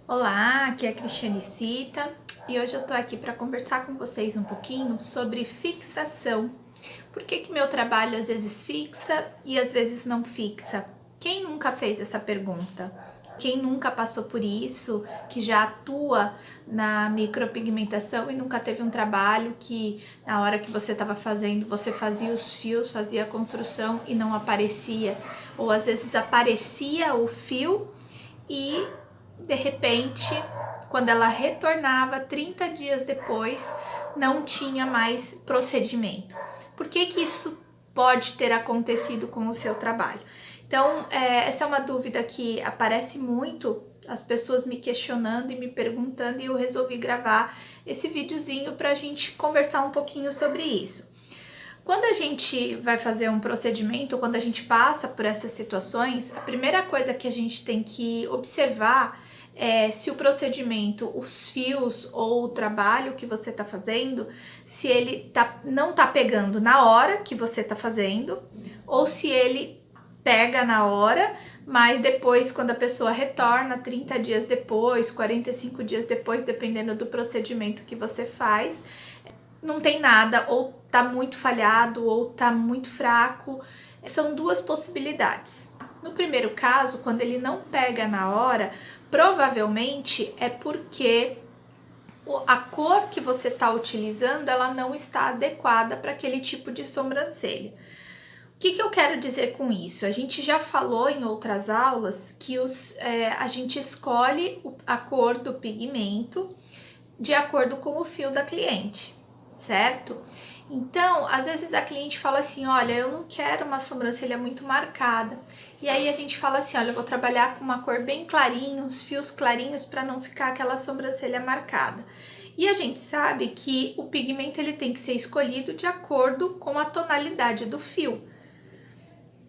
Olá, aqui é a Cristiane Cita e hoje eu tô aqui para conversar com vocês um pouquinho sobre fixação. Por que meu trabalho às vezes fixa e às vezes não fixa? Quem nunca fez essa pergunta? Quem nunca passou por isso, que já atua na micropigmentação e nunca teve um trabalho que na hora que você estava fazendo, você fazia os fios, fazia a construção e não aparecia? Ou às vezes aparecia o fio e de repente, quando ela retornava 30 dias depois, não tinha mais procedimento. Por que isso pode ter acontecido com o seu trabalho? Então, essa é uma dúvida que aparece muito, as pessoas me questionando e me perguntando, e eu resolvi gravar esse videozinho para a gente conversar um pouquinho sobre isso. Quando a gente vai fazer um procedimento, quando a gente passa por essas situações, a primeira coisa que a gente tem que observar é se o procedimento, os fios ou o trabalho que você está fazendo, se ele não tá pegando na hora que você está fazendo, ou se ele pega na hora, mas depois, quando a pessoa retorna, 30 dias depois, 45 dias depois, dependendo do procedimento que você faz, não tem nada, ou tá muito falhado, ou tá muito fraco. São duas possibilidades. No primeiro caso, quando ele não pega na hora, provavelmente é porque a cor que você está utilizando, ela não está adequada para aquele tipo de sobrancelha. O que eu quero dizer com isso? A gente já falou em outras aulas que a gente escolhe a cor do pigmento de acordo com o fio da cliente, certo? Então, às vezes a cliente fala assim, olha, eu não quero uma sobrancelha muito marcada. E aí a gente fala assim, olha, eu vou trabalhar com uma cor bem clarinha, uns fios clarinhos para não ficar aquela sobrancelha marcada. E a gente sabe que o pigmento ele tem que ser escolhido de acordo com a tonalidade do fio.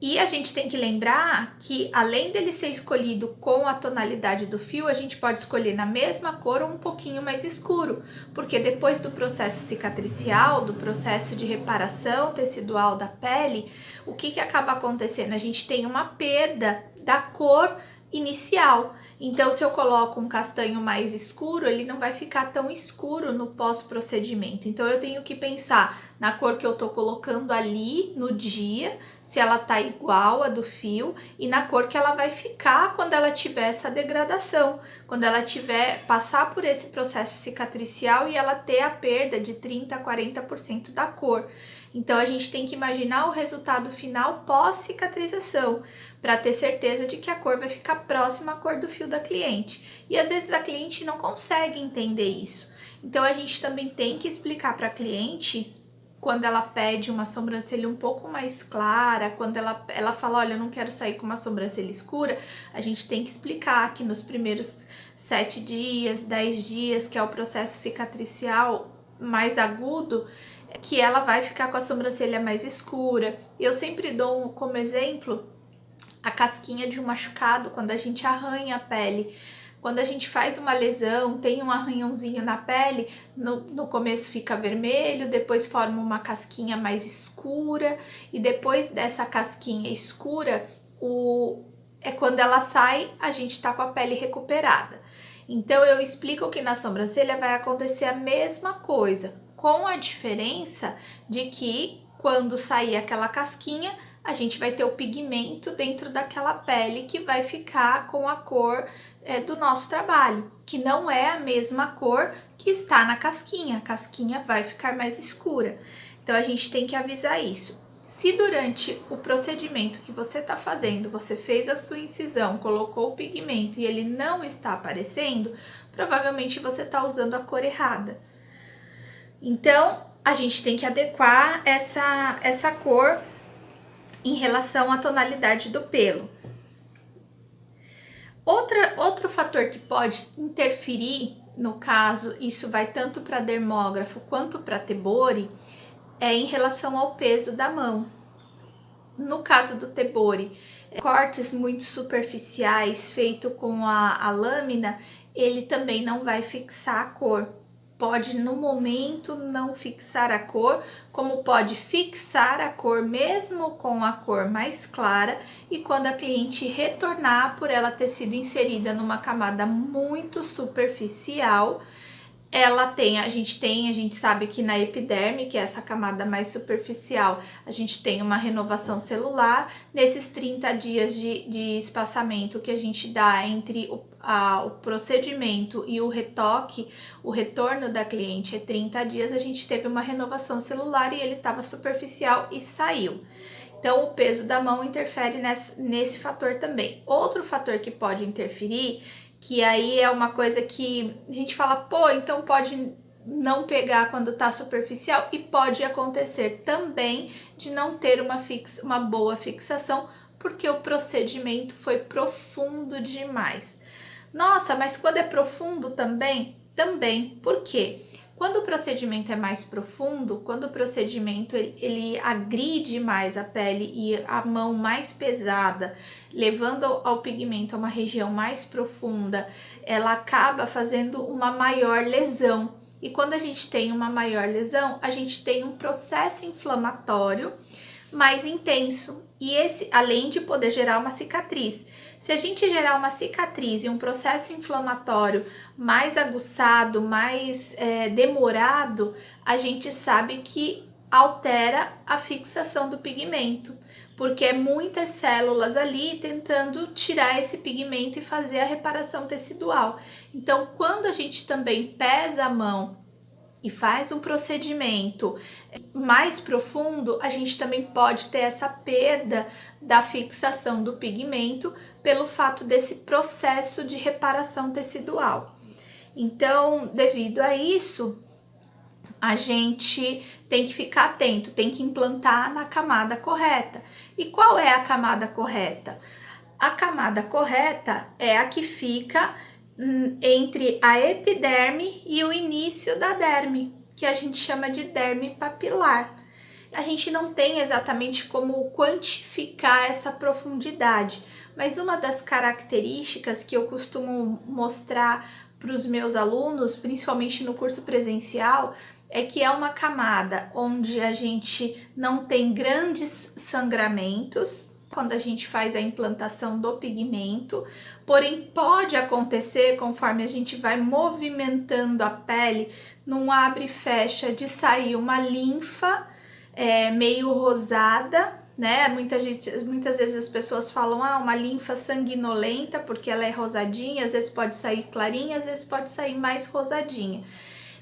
E a gente tem que lembrar que, além dele ser escolhido com a tonalidade do fio, a gente pode escolher na mesma cor ou um pouquinho mais escuro, porque depois do processo cicatricial, do processo de reparação tecidual da pele, o que acaba acontecendo? A gente tem uma perda da cor inicial. Então, se eu coloco um castanho mais escuro, ele não vai ficar tão escuro no pós-procedimento. Então, eu tenho que pensar na cor que eu tô colocando ali no dia, se ela tá igual a do fio, e na cor que ela vai ficar quando ela tiver essa degradação, quando ela tiver passar por esse processo cicatricial e ela ter a perda de 30 a 40% da cor. Então a gente tem que imaginar o resultado final pós-cicatrização, para ter certeza de que a cor vai ficar próxima à cor do fio da cliente. E às vezes a cliente não consegue entender isso. Então a gente também tem que explicar para a cliente, quando ela pede uma sobrancelha um pouco mais clara, quando ela fala, olha, eu não quero sair com uma sobrancelha escura, a gente tem que explicar que nos primeiros 7 dias, 10 dias, que é o processo cicatricial mais agudo, que ela vai ficar com a sobrancelha mais escura. Eu sempre dou como exemplo a casquinha de um machucado, quando a gente arranha a pele. Quando a gente faz uma lesão, tem um arranhãozinho na pele, no começo fica vermelho, depois forma uma casquinha mais escura, e depois dessa casquinha escura, quando ela sai, a gente tá com a pele recuperada. Então eu explico que na sobrancelha vai acontecer a mesma coisa, com a diferença de que quando sair aquela casquinha, a gente vai ter o pigmento dentro daquela pele que vai ficar com a cor do nosso trabalho, que não é a mesma cor que está na casquinha. A casquinha vai ficar mais escura. Então a gente tem que avisar isso. Se durante o procedimento que você está fazendo, você fez a sua incisão, colocou o pigmento e ele não está aparecendo, provavelmente você está usando a cor errada. Então a gente tem que adequar essa cor em relação à tonalidade do pelo. Outro fator que pode interferir, no caso, isso vai tanto para dermógrafo quanto para tebori, é em relação ao peso da mão. No caso do tebori, cortes muito superficiais feito com a lâmina, ele também não vai fixar a cor. pode no momento não fixar a cor, como pode fixar a cor mesmo com a cor mais clara, e quando a cliente retornar por ela ter sido inserida numa camada muito superficial, a gente sabe que na epiderme, que é essa camada mais superficial, a gente tem uma renovação celular. Nesses 30 dias de espaçamento que a gente dá entre o procedimento e o retoque, o retorno da cliente é 30 dias, a gente teve uma renovação celular e ele estava superficial e saiu. Então, o peso da mão interfere nesse fator também. Outro fator que pode interferir, que aí é uma coisa que a gente fala, pô, então pode não pegar quando tá superficial, e pode acontecer também de não ter uma boa fixação, porque o procedimento foi profundo demais. Nossa, mas quando é profundo também? Também. Por quê? Quando o procedimento é mais profundo, quando o procedimento ele agride mais a pele e a mão mais pesada, levando ao pigmento a uma região mais profunda, ela acaba fazendo uma maior lesão. E quando a gente tem uma maior lesão, a gente tem um processo inflamatório mais intenso. E esse, além de poder gerar uma cicatriz. Se a gente gerar uma cicatriz e um processo inflamatório mais aguçado, mais demorado, a gente sabe que altera a fixação do pigmento, porque é muitas células ali tentando tirar esse pigmento e fazer a reparação tecidual. Então, quando a gente também pesa a mão e faz um procedimento mais profundo, a gente também pode ter essa perda da fixação do pigmento pelo fato desse processo de reparação tecidual. Então, devido a isso, a gente tem que ficar atento, tem que implantar na camada correta. E qual é a camada correta? A camada correta é a que fica entre a epiderme e o início da derme, que a gente chama de derme papilar. A gente não tem exatamente como quantificar essa profundidade, mas uma das características que eu costumo mostrar para os meus alunos, principalmente no curso presencial, é que é uma camada onde a gente não tem grandes sangramentos quando a gente faz a implantação do pigmento, porém pode acontecer, conforme a gente vai movimentando a pele, num abre e fecha, de sair uma linfa meio rosada, né? Muitas vezes as pessoas falam, uma linfa sanguinolenta, porque ela é rosadinha, às vezes pode sair clarinha, às vezes pode sair mais rosadinha.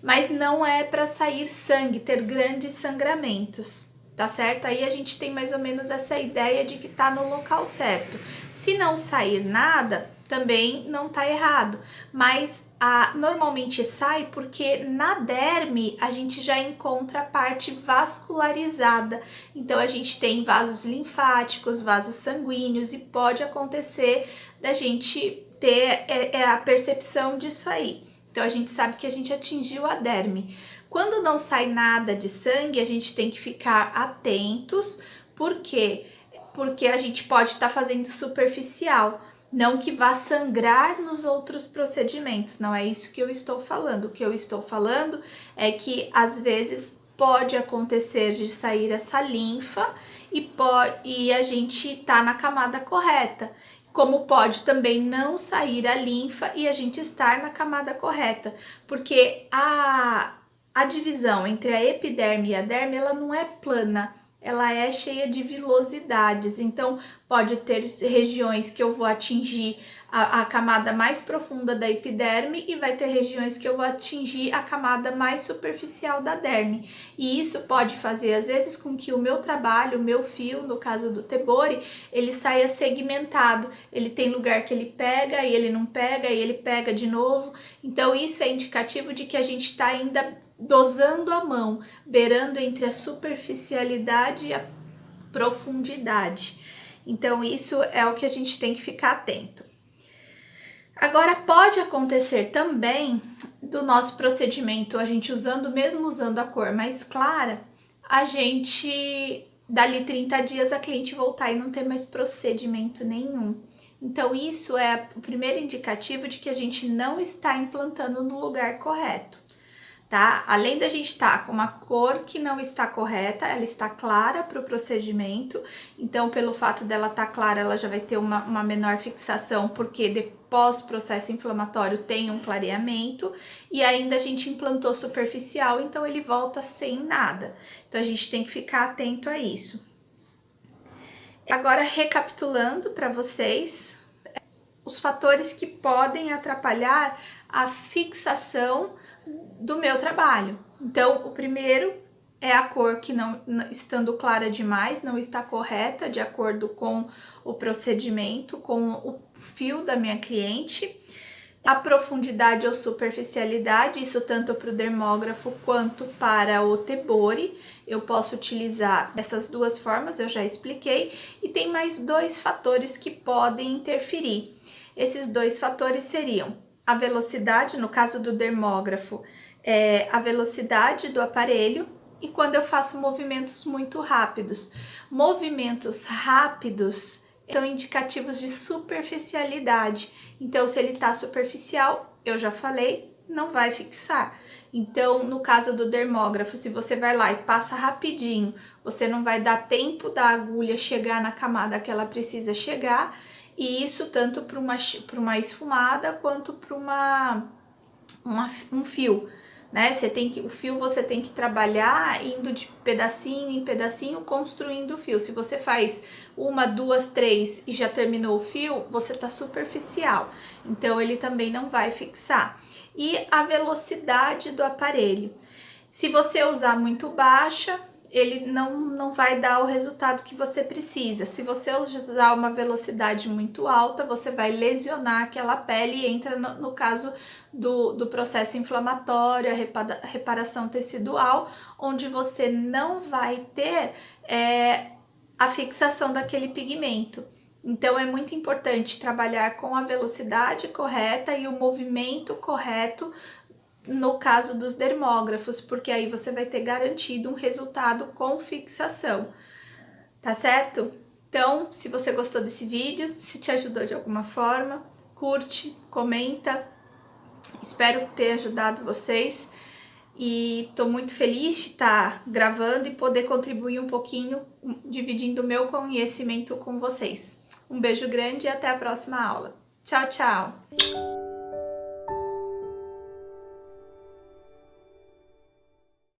Mas não é para sair sangue, ter grandes sangramentos. Tá certo? Aí a gente tem mais ou menos essa ideia de que tá no local certo. Se não sair nada, também não tá errado, mas normalmente sai porque na derme a gente já encontra a parte vascularizada, então a gente tem vasos linfáticos, vasos sanguíneos, e pode acontecer da gente ter a percepção disso aí. Então a gente sabe que a gente atingiu a derme. Quando não sai nada de sangue, a gente tem que ficar atentos. Por quê? Porque a gente pode estar fazendo superficial, não que vá sangrar nos outros procedimentos, não é isso que eu estou falando. O que eu estou falando é que às vezes pode acontecer de sair essa linfa e a gente tá na camada correta. Como pode também não sair a linfa e a gente estar na camada correta, porque a divisão entre a epiderme e a derme, ela não é plana, ela é cheia de vilosidades. Então, pode ter regiões que eu vou atingir a camada mais profunda da epiderme e vai ter regiões que eu vou atingir a camada mais superficial da derme. E isso pode fazer, às vezes, com que o meu trabalho, o meu fio, no caso do Tebori, ele saia segmentado. Ele tem lugar que ele pega e ele não pega e ele pega de novo. Então, isso é indicativo de que a gente está ainda dosando a mão, beirando entre a superficialidade e a profundidade. Então, isso é o que a gente tem que ficar atento. Agora, pode acontecer também do nosso procedimento, a gente mesmo usando a cor mais clara, a gente, dali 30 dias, a cliente voltar e não ter mais procedimento nenhum. Então, isso é o primeiro indicativo de que a gente não está implantando no lugar correto. tá? Além da gente estar com uma cor que não está correta, ela está clara para o procedimento, então pelo fato dela estar clara, ela já vai ter uma menor fixação, porque depois do processo inflamatório tem um clareamento, e ainda a gente implantou superficial, então ele volta sem nada. Então a gente tem que ficar atento a isso. Agora, recapitulando para vocês, os fatores que podem atrapalhar a fixação do meu trabalho. Então, o primeiro é a cor que não estando clara demais, não está correta de acordo com o procedimento, com o fio da minha cliente. A profundidade ou superficialidade, isso tanto para o dermógrafo quanto para o Tebori. Eu posso utilizar essas duas formas, eu já expliquei. E tem mais dois fatores que podem interferir. Esses dois fatores seriam a velocidade, no caso do dermógrafo, a velocidade do aparelho, e quando eu faço movimentos muito rápidos. Movimentos rápidos são indicativos de superficialidade. Então, se ele está superficial, eu já falei, não vai fixar. Então, no caso do dermógrafo, se você vai lá e passa rapidinho, você não vai dar tempo da agulha chegar na camada que ela precisa chegar, e isso tanto para uma esfumada quanto para um fio. Né? O fio você tem que trabalhar indo de pedacinho em pedacinho, construindo o fio. Se você faz uma, duas, três e já terminou o fio, você tá superficial. Então, ele também não vai fixar. E a velocidade do aparelho. Se você usar muito baixa, ele não vai dar o resultado que você precisa. Se você usar uma velocidade muito alta, você vai lesionar aquela pele e entra no caso do processo inflamatório, a reparação tecidual, onde você não vai ter a fixação daquele pigmento. Então, é muito importante trabalhar com a velocidade correta e o movimento correto no caso dos dermógrafos, porque aí você vai ter garantido um resultado com fixação, tá certo? Então, se você gostou desse vídeo, se te ajudou de alguma forma, curte, comenta, espero ter ajudado vocês e tô muito feliz de estar gravando e poder contribuir um pouquinho, dividindo o meu conhecimento com vocês. Um beijo grande e até a próxima aula. Tchau, tchau!